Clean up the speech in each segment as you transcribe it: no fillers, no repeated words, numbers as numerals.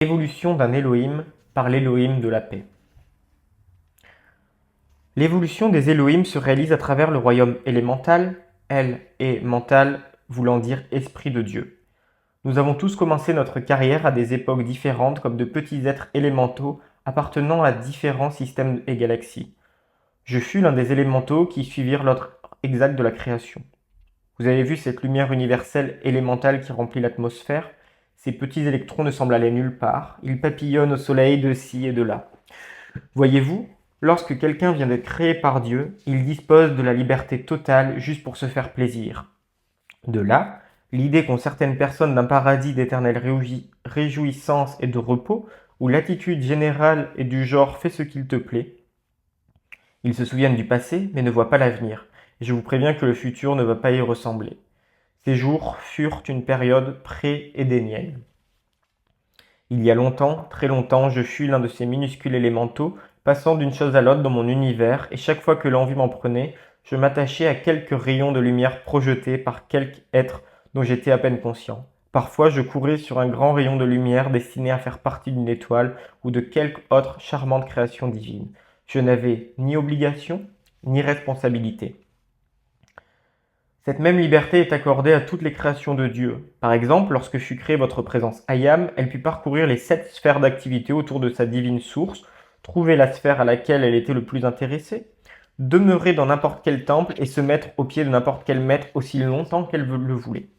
L'évolution d'un Elohim par l'Elohim de la paix. L'évolution des Elohim se réalise à travers le royaume élémental, El et mental voulant dire esprit de Dieu. Nous avons tous commencé notre carrière à des époques différentes comme de petits êtres élémentaux appartenant à différents systèmes et galaxies. Je fus l'un des élémentaux qui suivirent l'ordre exact de la création. Vous avez vu cette lumière universelle élémentale qui remplit l'atmosphère? Ces petits électrons ne semblent aller nulle part, ils papillonnent au soleil de ci et de là. Voyez-vous, lorsque quelqu'un vient d'être créé par Dieu, il dispose de la liberté totale juste pour se faire plaisir. De là, l'idée qu'ont certaines personnes d'un paradis d'éternelle réjouissance et de repos, où l'attitude générale est du genre « fais ce qu'il te plaît ». Ils se souviennent du passé, mais ne voient pas l'avenir, et je vous préviens que le futur ne va pas y ressembler. Ces jours furent une période pré-édénienne. Il y a longtemps, très longtemps, je fus l'un de ces minuscules élémentaux, passant d'une chose à l'autre dans mon univers, et chaque fois que l'envie m'en prenait, je m'attachais à quelques rayons de lumière projetés par quelque être dont j'étais à peine conscient. Parfois, je courais sur un grand rayon de lumière destiné à faire partie d'une étoile ou de quelque autre charmante création divine. Je n'avais ni obligation, ni responsabilité. Cette même liberté est accordée à toutes les créations de Dieu. Par exemple, lorsque fut créée votre présence Ayam, elle put parcourir les 7 sphères d'activité autour de sa divine source, trouver la sphère à laquelle elle était le plus intéressée, demeurer dans n'importe quel temple et se mettre au pied de n'importe quel maître aussi longtemps qu'elle le voulait.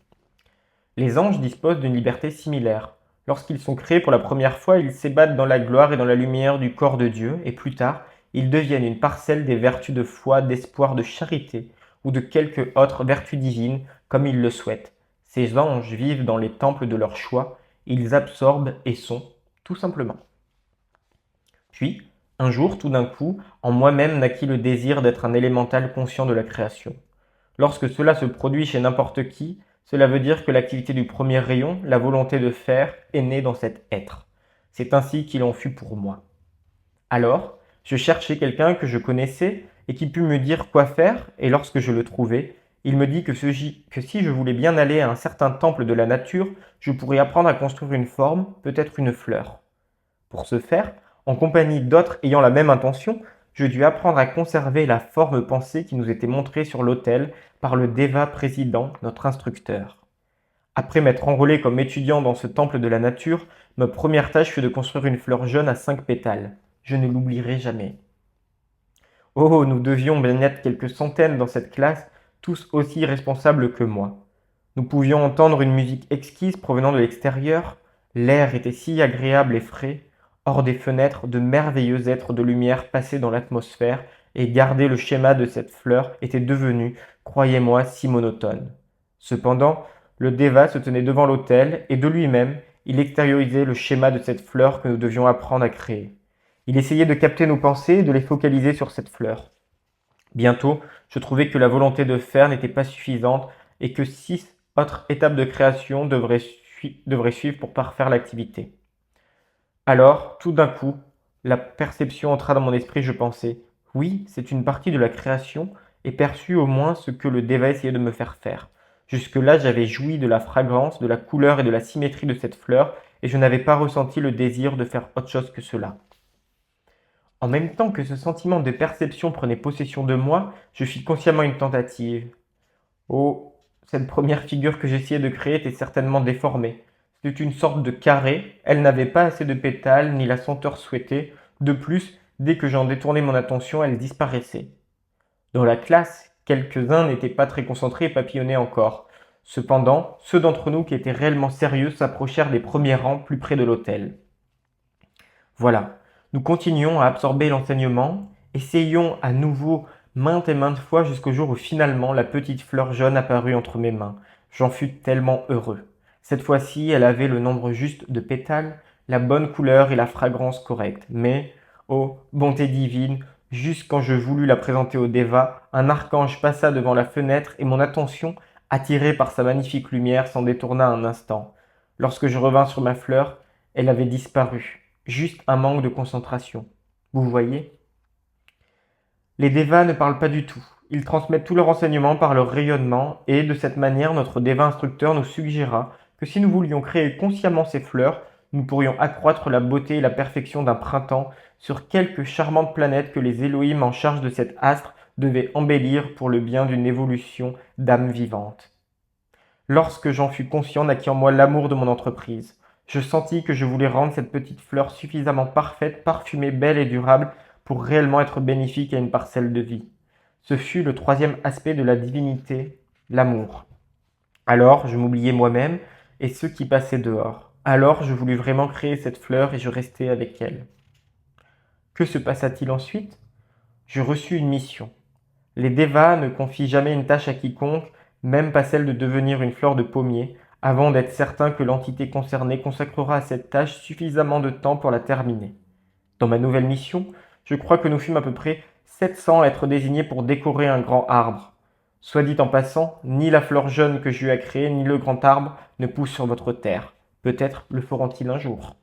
Les anges disposent d'une liberté similaire. Lorsqu'ils sont créés pour la première fois, ils s'ébattent dans la gloire et dans la lumière du corps de Dieu, et plus tard, ils deviennent une parcelle des vertus de foi, d'espoir, de charité, ou de quelque autre vertu divine, comme ils le souhaitent. Ces anges vivent dans les temples de leur choix, ils absorbent et sont, tout simplement. Puis, un jour, tout d'un coup, en moi-même naquit le désir d'être un élémental conscient de la création. Lorsque cela se produit chez n'importe qui, cela veut dire que l'activité du premier rayon, la volonté de faire, est née dans cet être. C'est ainsi qu'il en fut pour moi. Alors, je cherchais quelqu'un que je connaissais et qui put me dire quoi faire, et lorsque je le trouvai, il me dit que si je voulais bien aller à un certain temple de la nature, je pourrais apprendre à construire une forme, peut-être une fleur. Pour ce faire, en compagnie d'autres ayant la même intention, je dus apprendre à conserver la forme pensée qui nous était montrée sur l'autel par le Deva président, notre instructeur. Après m'être enrôlé comme étudiant dans ce temple de la nature, ma première tâche fut de construire une fleur jaune à 5 pétales. Je ne l'oublierai jamais. Oh, nous devions bien être quelques centaines dans cette classe, tous aussi responsables que moi. Nous pouvions entendre une musique exquise provenant de l'extérieur, l'air était si agréable et frais, hors des fenêtres, de merveilleux êtres de lumière passaient dans l'atmosphère, et garder le schéma de cette fleur était devenu, croyez-moi, si monotone. Cependant, le Deva se tenait devant l'autel, et de lui-même, il extériorisait le schéma de cette fleur que nous devions apprendre à créer. Il essayait de capter nos pensées et de les focaliser sur cette fleur. Bientôt, je trouvais que la volonté de faire n'était pas suffisante et que 6 autres étapes de création devraient suivre pour parfaire l'activité. Alors, tout d'un coup, la perception entra dans mon esprit, je pensais, oui, c'est une partie de la création et perçut au moins ce que le Deva essayait de me faire faire. Jusque-là, j'avais joui de la fragrance, de la couleur et de la symétrie de cette fleur et je n'avais pas ressenti le désir de faire autre chose que cela. En même temps que ce sentiment de perception prenait possession de moi, je fis consciemment une tentative. Oh, cette première figure que j'essayais de créer était certainement déformée. C'était une sorte de carré, elle n'avait pas assez de pétales ni la senteur souhaitée. De plus, dès que j'en détournais mon attention, elle disparaissait. Dans la classe, quelques-uns n'étaient pas très concentrés et papillonnaient encore. Cependant, ceux d'entre nous qui étaient réellement sérieux s'approchèrent des premiers rangs plus près de l'autel. Voilà, nous continuons à absorber l'enseignement, essayons à nouveau maintes et maintes fois jusqu'au jour où finalement la petite fleur jaune apparut entre mes mains. J'en fus tellement heureux. Cette fois-ci, elle avait le nombre juste de pétales, la bonne couleur et la fragrance correcte. Mais, oh, bonté divine, juste quand je voulus la présenter au Deva, un archange passa devant la fenêtre et mon attention, attirée par sa magnifique lumière, s'en détourna un instant. Lorsque je revins sur ma fleur, elle avait disparu. Juste un manque de concentration. Vous voyez? Les Devas ne parlent pas du tout. Ils transmettent tous leurs renseignements par leur rayonnement et, de cette manière, notre Deva instructeur nous suggéra que si nous voulions créer consciemment ces fleurs, nous pourrions accroître la beauté et la perfection d'un printemps sur quelques charmantes planètes que les Elohim en charge de cet astre devaient embellir pour le bien d'une évolution d'âmes vivantes. Lorsque j'en fus conscient, naquit en moi l'amour de mon entreprise. Je sentis que je voulais rendre cette petite fleur suffisamment parfaite, parfumée, belle et durable pour réellement être bénéfique à une parcelle de vie. Ce fut le troisième aspect de la divinité, l'amour. Alors je m'oubliai moi-même et ceux qui passaient dehors. Alors je voulus vraiment créer cette fleur et je restai avec elle. Que se passa-t-il ensuite? Je reçus une mission. Les Devas ne confient jamais une tâche à quiconque, même pas celle de devenir une fleur de pommier, avant d'être certain que l'entité concernée consacrera à cette tâche suffisamment de temps pour la terminer. Dans ma nouvelle mission, je crois que nous fûmes à peu près 700 à être désignés pour décorer un grand arbre. Soit dit en passant, ni la fleur jeune que j'ai eu à créer, ni le grand arbre ne poussent sur votre terre. Peut-être le feront-ils un jour.